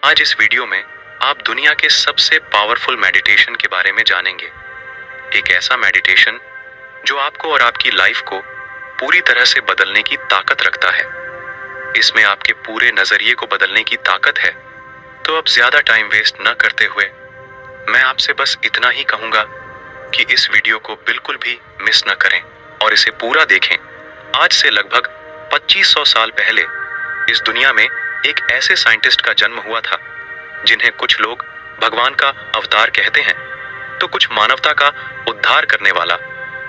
आज इस वीडियो में आप दुनिया के सबसे पावरफुल मेडिटेशन के बारे में जानेंगे। एक ऐसा मेडिटेशन जो आपको और आपकी लाइफ को पूरी तरह से बदलने की ताकत रखता है। इसमें आपके पूरे नजरिए को बदलने की ताकत है। तो अब ज्यादा टाइम वेस्ट न करते हुए मैं आपसे बस इतना ही कहूंगा कि इस वीडियो को बिल्कुल भी मिस न करें और इसे पूरा देखें। आज से लगभग 2500 साल पहले इस दुनिया में एक ऐसे साइंटिस्ट का जन्म हुआ था जिन्हें कुछ लोग भगवान का अवतार कहते हैं तो कुछ मानवता का उद्धार करने वाला,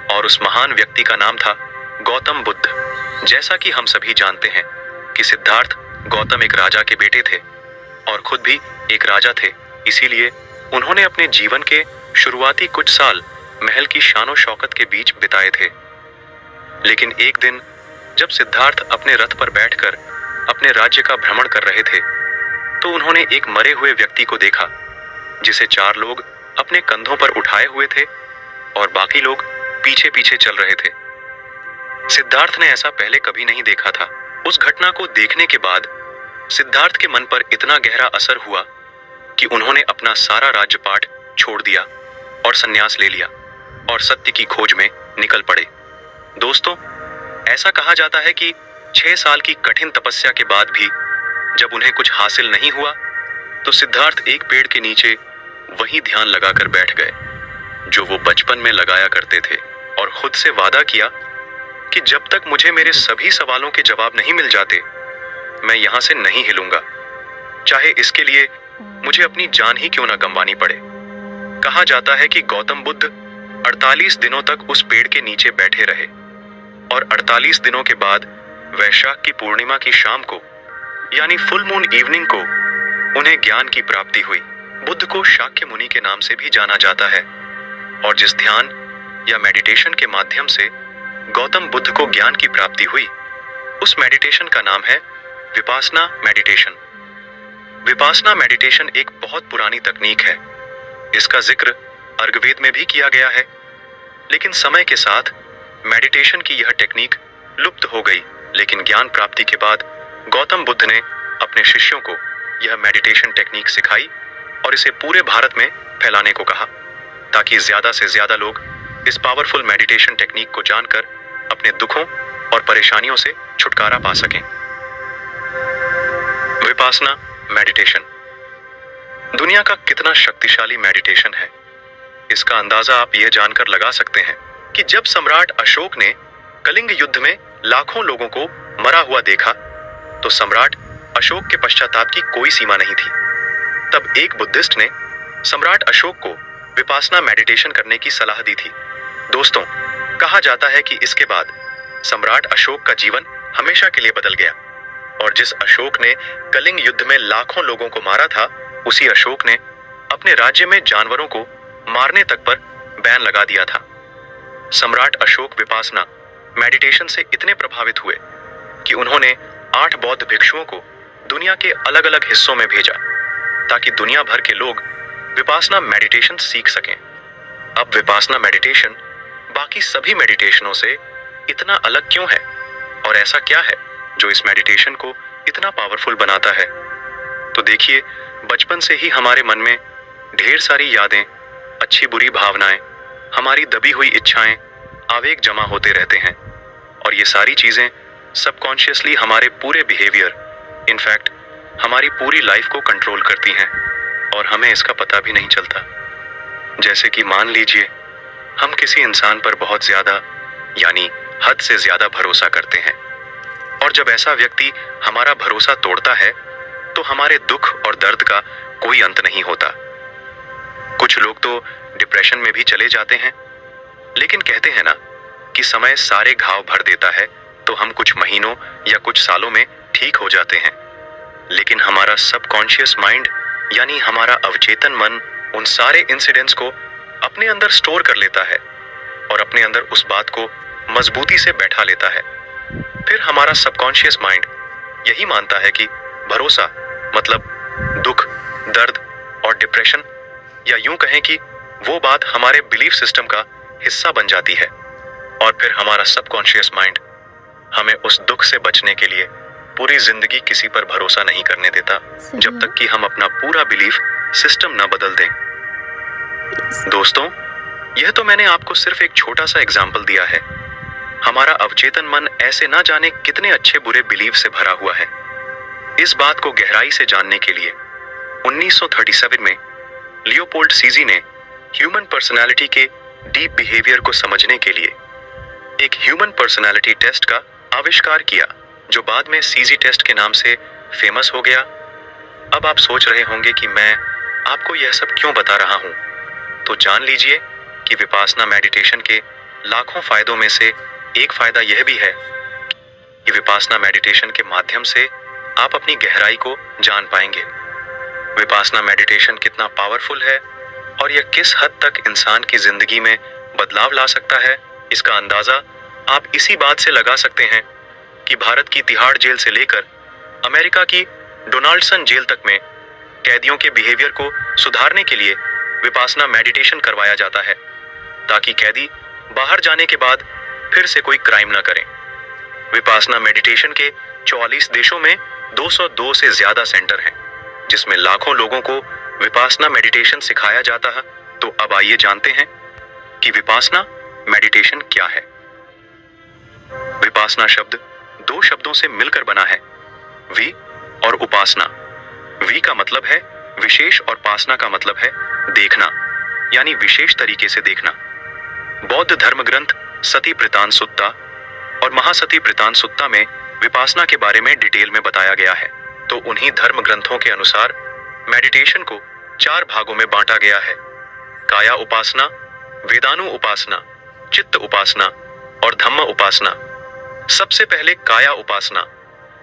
और उस महान व्यक्ति का नाम था गौतम बुद्ध। जैसा कि हम सभी जानते हैं कि सिद्धार्थ गौतम एक राजा के बेटे थे और खुद भी एक राजा थे, इसीलिए उन्होंने अपने जीवन के शुरुआती कुछ साल महल की शानो शौकत के बीच बिताए थे। लेकिन एक दिन जब सिद्धार्थ अपने रथ पर बैठकर अपने राज्य का भ्रमण कर रहे थे तो उन्होंने एक मरे हुए व्यक्ति को देखा जिसे 4 लोग अपने कंधों पर उठाए हुए थे और बाकी लोग पीछे पीछे चल रहे थे। सिद्धार्थ ने ऐसा पहले कभी नहीं देखा था। उस घटना को देखने के बाद सिद्धार्थ के मन पर इतना गहरा असर हुआ कि उन्होंने अपना सारा राज्यपाठ छोड़ दिया और संन्यास ले लिया और सत्य की खोज में निकल पड़े। दोस्तों, ऐसा कहा जाता है कि 6 साल की कठिन तपस्या के बाद भी जब उन्हें कुछ हासिल नहीं हुआ तो सिद्धार्थ एक पेड़ के नीचे वही ध्यान लगाकर बैठ गए जो वो बचपन में लगाया करते थे और खुद से वादा किया कि जब तक मुझे मेरे सभी सवालों के जवाब नहीं मिल जाते मैं यहां से नहीं हिलूंगा, चाहे इसके लिए मुझे अपनी जान ही क्यों ना गंवानी पड़े। कहा जाता है कि गौतम बुद्ध 48 दिनों तक उस पेड़ के नीचे बैठे रहे और 48 दिनों के बाद वैशाख की पूर्णिमा की शाम को यानी फुल मून इवनिंग को उन्हें ज्ञान की प्राप्ति हुई। बुद्ध को शाक्य मुनि के नाम से भी जाना जाता है और जिस ध्यान या मेडिटेशन के माध्यम से गौतम बुद्ध को ज्ञान की प्राप्ति हुई उस मेडिटेशन का नाम है विपासना मेडिटेशन। विपासना मेडिटेशन एक बहुत पुरानी तकनीक है। इसका जिक्र अर्गवेद में भी किया गया है, लेकिन समय के साथ मेडिटेशन की यह टेक्निक लुप्त हो गई। लेकिन ज्ञान प्राप्ति के बाद गौतम बुद्ध ने अपने शिष्यों को यह मेडिटेशन टेक्निक सिखाई और इसे पूरे भारत में फैलाने को कहा ताकि ज्यादा से ज्यादा लोग इस पावरफुल मेडिटेशन टेक्निक को जानकर अपने दुखों और परेशानियों से छुटकारा पा सकें। विपासना मेडिटेशन दुनिया का कितना शक्तिशाली मेडिटेशन है, इसका अंदाजा आप यह जानकर लगा सकते हैं कि जब सम्राट अशोक ने कलिंग युद्ध में लाखों लोगों को मरा हुआ देखा तो सम्राट अशोक के पश्चाताप की कोई सीमा नहीं थी। तब एक बुद्धिस्ट ने सम्राट अशोक को विपासना मेडिटेशन करने की सलाह दी थी। दोस्तों, कहा जाता है कि इसके बाद सम्राट अशोक का जीवन हमेशा के लिए बदल गया और जिस अशोक ने कलिंग युद्ध में लाखों लोगों को मारा था उसी अशोक ने अपने राज्य में जानवरों को मारने तक पर बैन लगा दिया था। सम्राट अशोक विपासना मेडिटेशन से इतने प्रभावित हुए कि उन्होंने 8 बौद्ध भिक्षुओं को दुनिया के अलग अलग हिस्सों में भेजा ताकि दुनिया भर के लोग विपासना मेडिटेशन सीख सकें। अब विपासना मेडिटेशन बाकी सभी मेडिटेशनों से इतना अलग क्यों है और ऐसा क्या है जो इस मेडिटेशन को इतना पावरफुल बनाता है? तो देखिए, बचपन से ही हमारे मन में ढेर सारी यादें, अच्छी बुरी भावनाएं, हमारी दबी हुई इच्छाएं, आवेग जमा होते रहते हैं और ये सारी चीजें सबकॉन्शियसली हमारे पूरे बिहेवियर, इनफैक्ट हमारी पूरी लाइफ को कंट्रोल करती हैं और हमें इसका पता भी नहीं चलता। जैसे कि मान लीजिए हम किसी इंसान पर बहुत ज्यादा यानी हद से ज्यादा भरोसा करते हैं और जब ऐसा व्यक्ति हमारा भरोसा तोड़ता है तो हमारे दुख और दर्द का कोई अंत नहीं होता। कुछ लोग तो डिप्रेशन में भी चले जाते हैं, लेकिन कहते हैं ना कि समय सारे घाव भर देता है तो हम कुछ महीनों या कुछ सालों में ठीक हो जाते हैं। लेकिन हमारा सबकॉन्शियस माइंड यानी हमारा अवचेतन मन उन सारे इंसिडेंट्स को अपने अंदर स्टोर कर लेता है और अपने अंदर उस बात को मजबूती से बैठा लेता है। फिर हमारा सबकॉन्शियस माइंड यही मानता है कि भरोसा मतलब दुख, दर्द और डिप्रेशन, या यूं कहें कि वो बात हमारे बिलीफ सिस्टम का हिस्सा बन जाती है और फिर हमारा सबकॉन्शियस माइंड हमें उस दुख से बचने के लिए पूरी जिंदगी किसी पर भरोसा नहीं करने देता जब तक कि हम अपना पूरा बिलीफ सिस्टम न बदल दें। दोस्तों, यह तो मैंने आपको सिर्फ एक छोटा सा एग्जाम्पल दिया है। हमारा अवचेतन मन ऐसे ना जाने कितने अच्छे बुरे बिलीफ से भरा हुआ है। इस बात को गहराई से जानने के लिए 1937 में लियोपोल्ड सीजी ने ह्यूमन पर्सनालिटी के डीप बिहेवियर को समझने के लिए एक ह्यूमन पर्सनालिटी टेस्ट का आविष्कार किया, जो बाद में सीजी टेस्ट के नाम से फेमस हो गया। अब आप सोच रहे होंगे कि मैं आपको यह सब क्यों बता रहा हूं, तो जान लीजिए कि विपासना मेडिटेशन के लाखों फायदों में से एक फायदा यह भी है कि विपासना मेडिटेशन के माध्यम से आप अपनी गहराई को जान पाएंगे। विपासना मेडिटेशन कितना पावरफुल है और यह किस हद तक इंसान की जिंदगी में बदलाव ला सकता है, इसका अंदाजा आप इसी बात से लगा सकते हैं कि भारत की तिहाड़ जेल से लेकर अमेरिका की डोनाल्डसन जेल तक में कैदियों के बिहेवियर को सुधारने के लिए विपासना मेडिटेशन करवाया जाता है, ताकि कैदी बाहर जाने के बाद फिर से कोई क्राइम न करें। विपासना मेडिटेशन के 44 देशों में 202 से ज्यादा सेंटर हैं, जिसमें लाखों लोगों को विपासना मेडिटेशन सिखाया जाता है। तो अब आइए जानते हैं कि विपासना मेडिटेशन क्या है। विपासना शब्द दो शब्दों से मिलकर बना है, वी और उपासना। वी का मतलब है विशेष और पासना का मतलब है देखना, यानी विशेष तरीके से देखना। बौद्ध धर्म ग्रंथ सती वृत्तांत सुत्ता और महासती वृत्तांत सुत्ता में विपासना के बारे में डिटेल में बताया गया है। तो उन्हीं धर्म ग्रंथों के अनुसार मेडिटेशन को 4 भागों में बांटा गया है: काया उपासना, वेदानु उपासना, चित्त उपासना और धम्म उपासना। सबसे पहले काया उपासना।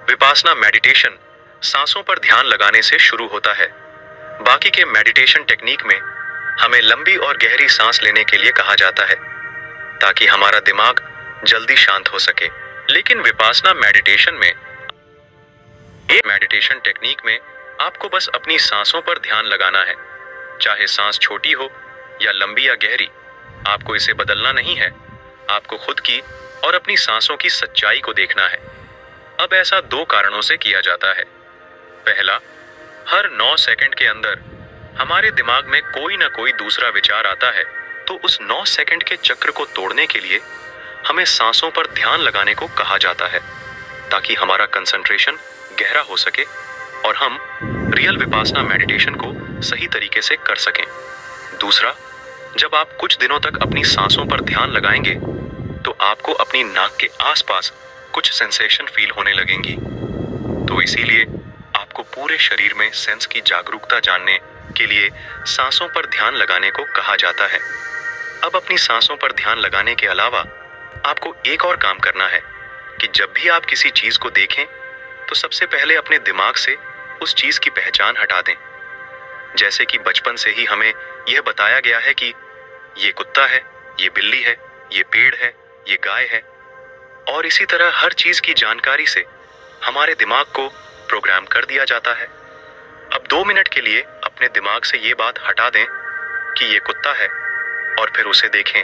विपासना मेडिटेशन सांसों पर ध्यान लगाने से शुरू होता है। बाकी के मेडिटेशन टेक्निक में हमें लंबी और गहरी सांस लेने के लिए कहा जाता है, ताकि हमारा दिमाग जल्दी शांत हो सके। लेकिन विपासना मेडिटेशन में मेडिटेशन टेक्निक में आपको बस अपनी सांसों पर ध्यान लगाना है, चाहे सांस छोटी हो या लंबी या गहरी। आपको इसे बदलना नहीं है, आपको खुद की और अपनी सांसों की सच्चाई को देखना है। अब ऐसा 2 कारणों से किया जाता है। पहला, हर 9 सेकंड के अंदर हमारे दिमाग में कोई ना कोई दूसरा विचार आता है, तो उस 9 सेकंड के चक्र को तोड़ने के लिए हमें सांसों पर ध्यान लगाने को कहा जाता है, ताकि हमारा कंसंट्रेशन गहरा हो सके और हम रियल विपासना मेडिटेशन को सही तरीके से कर सकें। दूसरा, जब आप कुछ दिनों तक अपनी सांसों पर ध्यान लगाएंगे तो आपको अपनी नाक के आसपास कुछ सेंसेशन फील होने लगेंगी। तो इसीलिए आपको पूरे शरीर में सेंस की जागरूकता जानने के लिए सांसों पर ध्यान लगाने को कहा जाता है। अब अपनी सांसों पर ध्यान लगाने के अलावा आपको एक और काम करना है कि जब भी आप किसी चीज को देखें तो सबसे पहले अपने दिमाग से उस चीज की पहचान हटा दें। जैसे कि बचपन से ही हमें यह बताया गया है कि ये कुत्ता है, ये बिल्ली है, ये पेड़ है, ये गाय है, और इसी तरह हर चीज की जानकारी से हमारे दिमाग को प्रोग्राम कर दिया जाता है। अब 2 मिनट के लिए अपने दिमाग से ये बात हटा दें कि ये कुत्ता है और फिर उसे देखें।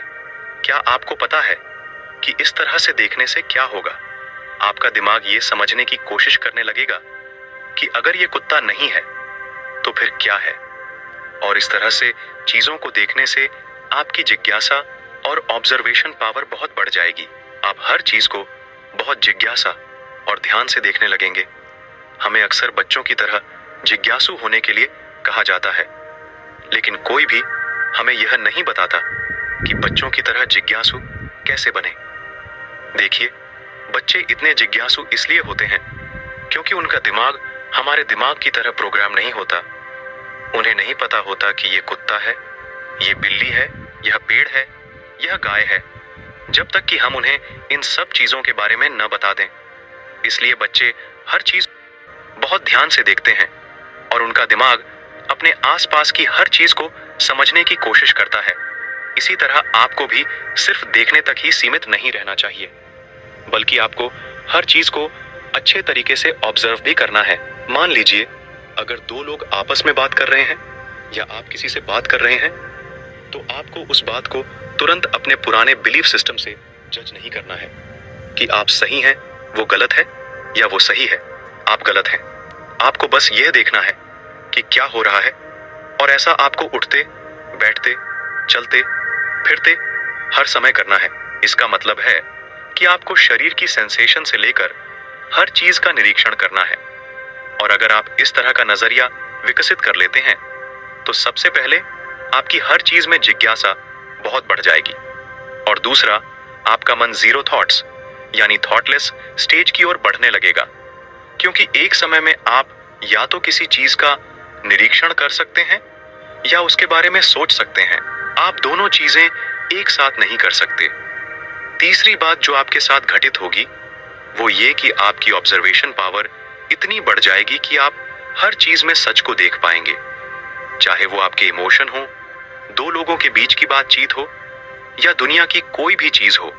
क्या आपको पता है कि इस तरह से देखने से क्या होगा? आपका दिमाग ये समझने की कोशिश करने लगेगा कि अगर ये कुत्ता नहीं है तो फिर क्या है, और इस तरह से चीजों को देखने से आपकी जिज्ञासा और ऑब्जर्वेशन पावर बहुत बढ़ जाएगी। आप हर चीज को बहुत जिज्ञासा और ध्यान से देखने लगेंगे। हमें अक्सर बच्चों की तरह जिज्ञासु होने के लिए कहा जाता है, लेकिन कोई भी हमें यह नहीं बताता कि बच्चों की तरह जिज्ञासु कैसे बने। देखिए, बच्चे इतने जिज्ञासु इसलिए होते हैं क्योंकि उनका दिमाग हमारे दिमाग की तरह प्रोग्राम नहीं होता। उन्हें नहीं पता होता कि ये कुत्ता है, ये बिल्ली है, यह पेड़ है, यह गाय है, जब तक कि हम उन्हें इन सब चीजों के बारे में न बता दें। इसलिए बच्चे हर चीज बहुत ध्यान से देखते हैं और उनका दिमाग अपने आसपास की हर चीज को समझने की कोशिश करता है। इसी तरह आपको भी सिर्फ देखने तक ही सीमित नहीं रहना चाहिए, बल्कि आपको हर चीज को अच्छे तरीके से ऑब्जर्व भी करना है। मान लीजिए अगर 2 लोग आपस में बात कर रहे हैं या आप किसी से बात कर रहे हैं, तो आपको उस बात को तुरंत अपने पुराने बिलीफ सिस्टम से जज नहीं करना है कि आप सही हैं, वो गलत है, या वो सही है, आप गलत हैं। आपको बस यह देखना है कि क्या हो रहा है, और ऐसा आपको उठते, बैठते, चलते, फिरते हर समय करना है। इसका मतलब है कि आपको शरीर की सेंसेशन से लेकर हर चीज का निरीक्षण करना है। और अगर आप इस तरह का नजरिया विकसित कर लेते हैं तो सबसे पहले आपकी हर चीज में जिज्ञासा बहुत बढ़ जाएगी, और दूसरा, आपका मन जीरो थॉट्स यानी थॉटलेस स्टेज की ओर बढ़ने लगेगा, क्योंकि एक समय में आप या तो किसी चीज का निरीक्षण कर सकते हैं या उसके बारे में सोच सकते हैं। आप दोनों चीजें एक साथ नहीं कर सकते। तीसरी बात जो आपके साथ घटित होगी वो ये कि आपकी ऑब्जर्वेशन पावर इतनी बढ़ जाएगी कि आप हर चीज में सच को देख पाएंगे, चाहे वो आपके इमोशन हो, दो लोगों के बीच की बातचीत हो या दुनिया की कोई भी चीज हो।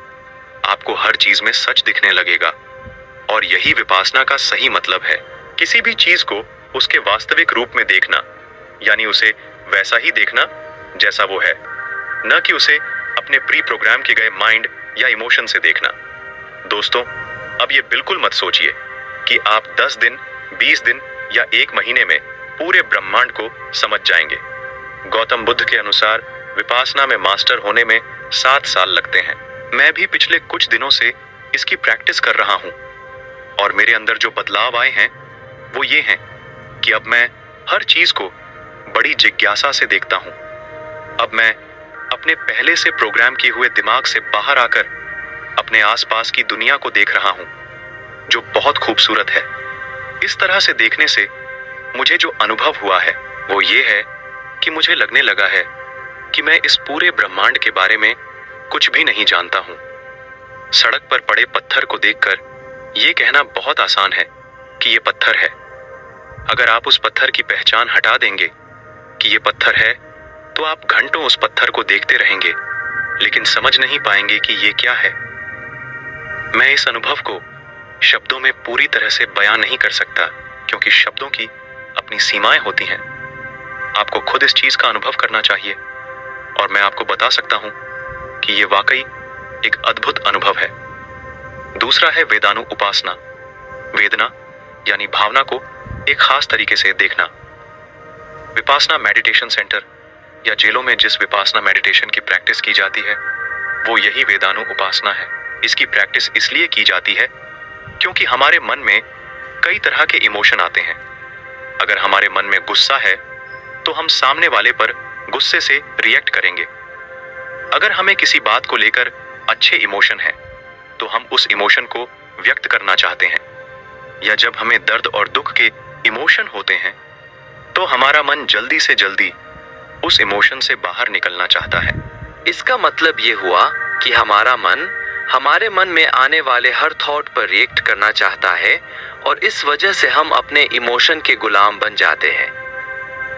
आपको हर चीज में सच दिखने लगेगा, और यही विपासना का सही मतलब है। किसी भी चीज को उसके वास्तविक रूप में देखना, यानी उसे वैसा ही देखना जैसा वो है, न कि उसे अपने प्री प्रोग्राम किए गए माइंड या इमोशन से देखना। दोस्तों, अब ये बिल्कुल मत सोचिए कि आप 10 दिन, 20 दिन या 1 महीने में पूरे ब्रह्मांड को समझ जाएंगे। गौतम बुद्ध के अनुसार विपासना में मास्टर होने में 7 साल लगते हैं। मैं भी पिछले कुछ दिनों से इसकी प्रैक्टिस कर रहा हूं, और मेरे अंदर जो बदलाव आए हैं वो ये हैं कि अब मैं हर चीज को बड़ी जिज्ञासा से देखता हूं। अब मैं अपने पहले से प्रोग्राम किए हुए दिमाग से बाहर आकर अपने आसपास की दुनिया को देख रहा हूं, जो बहुत खूबसूरत है। इस तरह से देखने से मुझे जो अनुभव हुआ है वो ये है कि मुझे लगने लगा है कि मैं इस पूरे ब्रह्मांड के बारे में कुछ भी नहीं जानता हूं। सड़क पर पड़े पत्थर को देखकर ये कहना बहुत आसान है कि ये पत्थर है। अगर आप उस पत्थर की पहचान हटा देंगे कि ये पत्थर है, तो आप घंटों उस पत्थर को देखते रहेंगे, लेकिन समझ नहीं पाएंगे कि ये क्या है। मैं इस अनुभव को शब्दों में पूरी तरह से बयां नहीं कर सकता, क्योंकि शब्दों की अपनी सीमाएं होती हैं। आपको खुद इस चीज का अनुभव करना चाहिए, और मैं आपको बता सकता हूं कि ये वाकई एक अद्भुत अनुभव है। दूसरा है वेदानु उपासना। वेदना यानी भावना को एक खास तरीके से देखना। विपासना मेडिटेशन सेंटर या जेलों में जिस विपासना मेडिटेशन की प्रैक्टिस की जाती है वो यही वेदानु उपासना है। इसकी प्रैक्टिस इसलिए की जाती है क्योंकि हमारे मन में कई तरह के इमोशन आते हैं। अगर हमारे मन में गुस्सा है तो हम सामने वाले पर गुस्से से रिएक्ट करेंगे। अगर हमें किसी बात को लेकर अच्छे इमोशन है तो हम उस इमोशन को व्यक्त करना चाहते हैं, या जब हमें दर्द और दुख के इमोशन होते हैं तो हमारा मन जल्दी से जल्दी उस इमोशन से बाहर निकलना चाहता है। इसका मतलब ये हुआ कि हमारा मन हमारे मन में आने वाले हर थॉट पर रिएक्ट करना चाहता है, और इस वजह से हम अपने इमोशन के गुलाम बन जाते हैं।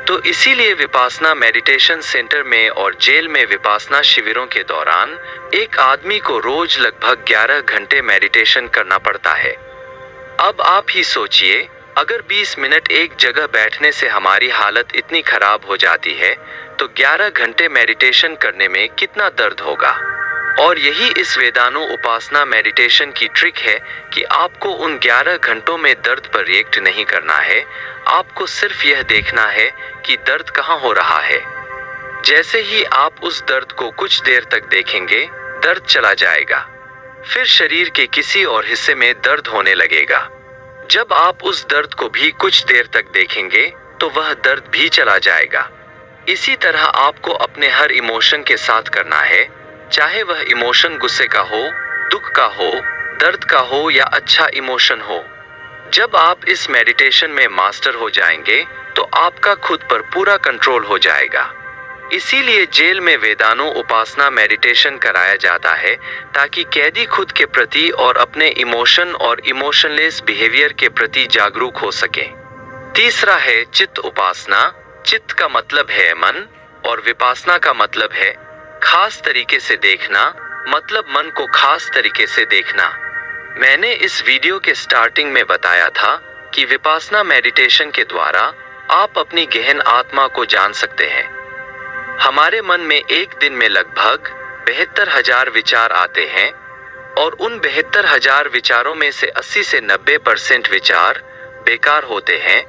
तो इसीलिए विपासना मेडिटेशन सेंटर में और जेल में विपासना शिविरों के दौरान एक आदमी को रोज लगभग 11 घंटे मेडिटेशन करना पड़ता है। अब आप ही सोचिए, अगर 20 मिनट एक जगह बैठने से हमारी हालत इतनी खराब हो जाती है तो 11 घंटे मेडिटेशन करने में कितना दर्द होगा। और यही इस वेदानु उपासना मेडिटेशन की ट्रिक है कि आपको उन 11 घंटों में दर्द पर रिएक्ट नहीं करना है। आपको सिर्फ यह देखना है कि दर्द कहाँ हो रहा है। जैसे ही आप उस दर्द को कुछ देर तक देखेंगे, दर्द चला जाएगा। फिर शरीर के किसी और हिस्से में दर्द होने लगेगा। जब आप उस दर्द को भी कुछ देर तक देखेंगे तो वह दर्द भी चला जाएगा। इसी तरह आपको अपने हर इमोशन के साथ करना है, चाहे वह इमोशन गुस्से का हो, दुख का हो, दर्द का हो या अच्छा इमोशन हो। जब आप इस मेडिटेशन में मास्टर हो जाएंगे तो आपका खुद पर पूरा कंट्रोल हो जाएगा। इसीलिए जेल में वेदानु उपासना मेडिटेशन कराया जाता है, ताकि कैदी खुद के प्रति और अपने इमोशन और इमोशनलेस बिहेवियर के प्रति जागरूक हो सके। तीसरा है चित्त उपासना। चित्त का मतलब है मन, और विपासना का मतलब है खास तरीके से देखना, मतलब मन को खास तरीके से देखना। मैंने इस वीडियो के स्टार्टिंग में बताया था कि विपासना मेडिटेशन के द्वारा आप अपनी गहन आत्मा को जान सकते हैं। हमारे मन में एक दिन में लगभग 72,000 विचार आते हैं, और उन 72,000 विचारों में से 80 से 90% विचार बेकार होते हैं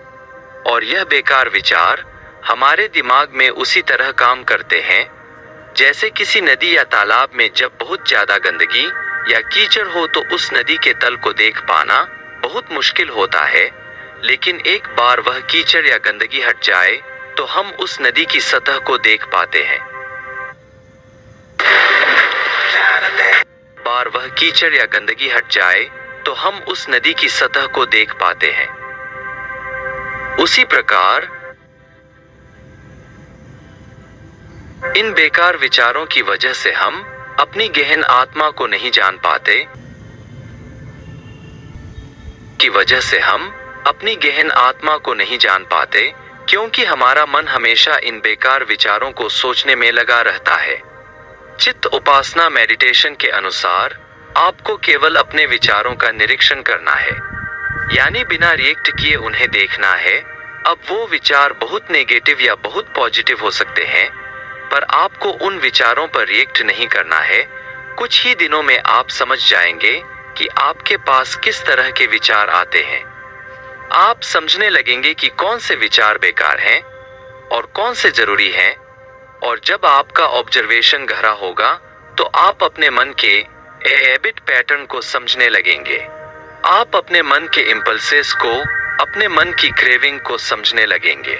और यह बेकार विचार हमारे दिमाग में उसी तरह काम करते हैं जैसे किसी नदी या तालाब में जब बहुत ज्यादा गंदगी या कीचड़ हो तो उस नदी के तल को देख पाना बहुत मुश्किल होता है, लेकिन एक बार वह कीचड़ या गंदगी हट जाए तो हम उस नदी की सतह को देख पाते हैं। बार वह कीचड़ या गंदगी हट जाए तो हम उस नदी की सतह को देख पाते हैं। उसी प्रकार इन बेकार विचारों की वजह से हम अपनी गहन आत्मा को नहीं जान पाते, क्योंकि हमारा मन हमेशा इन बेकार विचारों को सोचने में लगा रहता है। चित्त उपासना मेडिटेशन के अनुसार आपको केवल अपने विचारों का निरीक्षण करना है, यानी बिना रिएक्ट किए उन्हें देखना है। अब वो विचार बहुत नेगेटिव या बहुत पॉजिटिव हो सकते हैं, पर आपको उन विचारों पर रिएक्ट नहीं करना है। कुछ ही दिनों में आप समझ जाएंगे कि आपके पास किस तरह के विचार आते हैं। आप समझने लगेंगे कि कौन से विचार बेकार हैं और कौन से जरूरी हैं, और जब आपका ऑब्जर्वेशन गहरा होगा तो आप अपने मन के हैबिट पैटर्न को समझने लगेंगे। आप अपने मन के इम्पल्सेस को, अपने मन की क्रेविंग को समझने लगेंगे।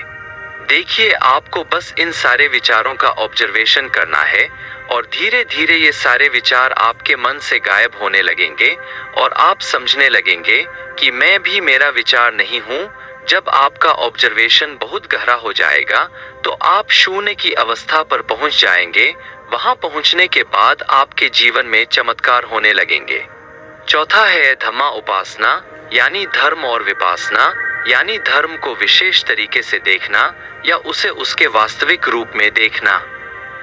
देखिए, आपको बस इन सारे विचारों का ऑब्जर्वेशन करना है और धीरे धीरे ये सारे विचार आपके मन से गायब होने लगेंगे और आप समझने लगेंगे कि मैं भी मेरा विचार नहीं हूँ। जब आपका ऑब्जर्वेशन बहुत गहरा हो जाएगा तो आप शून्य की अवस्था पर पहुंच जाएंगे। वहां पहुंचने के बाद आपके जीवन में चमत्कार होने लगेंगे। चौथा है धम्मा उपासना, यानी धर्म और विपासना, यानी धर्म को विशेष तरीके से देखना या उसे उसके वास्तविक रूप में देखना।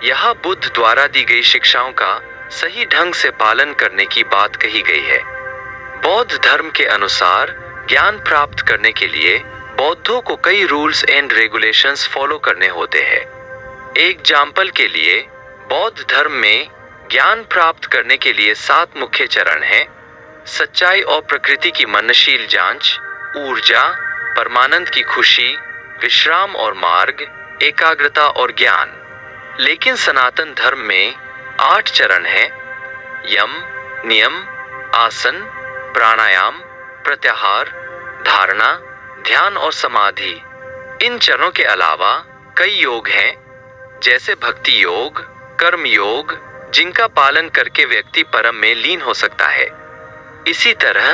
यह बुद्ध द्वारा दी गई शिक्षाओं का सही ढंग से पालन करने की बात कही गई है। बौद्ध धर्म के अनुसार ज्ञान प्राप्त करने के लिए बौद्धों को कई रूल्स एंड रेगुलेशंस फॉलो करने होते हैं। एग्जाम्पल के लिए, बौद्ध धर्म में ज्ञान प्राप्त करने के लिए 7 मुख्य चरण हैं: सच्चाई और प्रकृति की मननशील जांच, ऊर्जा, परमानंद की खुशी, विश्राम और मार्ग, एकाग्रता और ज्ञान। लेकिन सनातन धर्म में 8 चरण हैं: यम, नियम, आसन, प्राणायाम, प्रत्याहार, धारणा, ध्यान और समाधि। इन चरणों के अलावा कई योग हैं, जैसे भक्ति योग, कर्म योग, जिनका पालन करके व्यक्ति परम में लीन हो सकता है। इसी तरह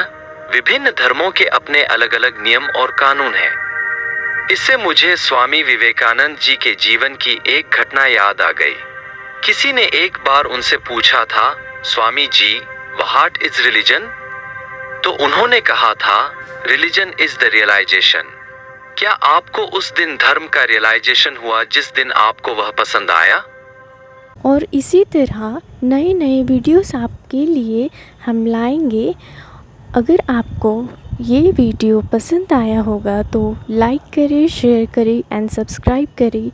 विभिन्न धर्मों के अपने अलग अलग नियम और कानून हैं। इससे मुझे स्वामी विवेकानंद जी के जीवन की एक घटना याद आ गई। किसी ने एक बार उनसे पूछा था, Swami ji, what is religion? तो उन्होंने कहा था, रिलीजन इज द रियलाइजेशन। क्या आपको उस दिन धर्म का रियलाइजेशन हुआ जिस दिन आपको वह पसंद आया? और इसी तरह नए नए वीडियोस आपके लिए हम लाएंगे। अगर आपको ये वीडियो पसंद आया होगा तो लाइक करें, शेयर करें एंड सब्सक्राइब करें।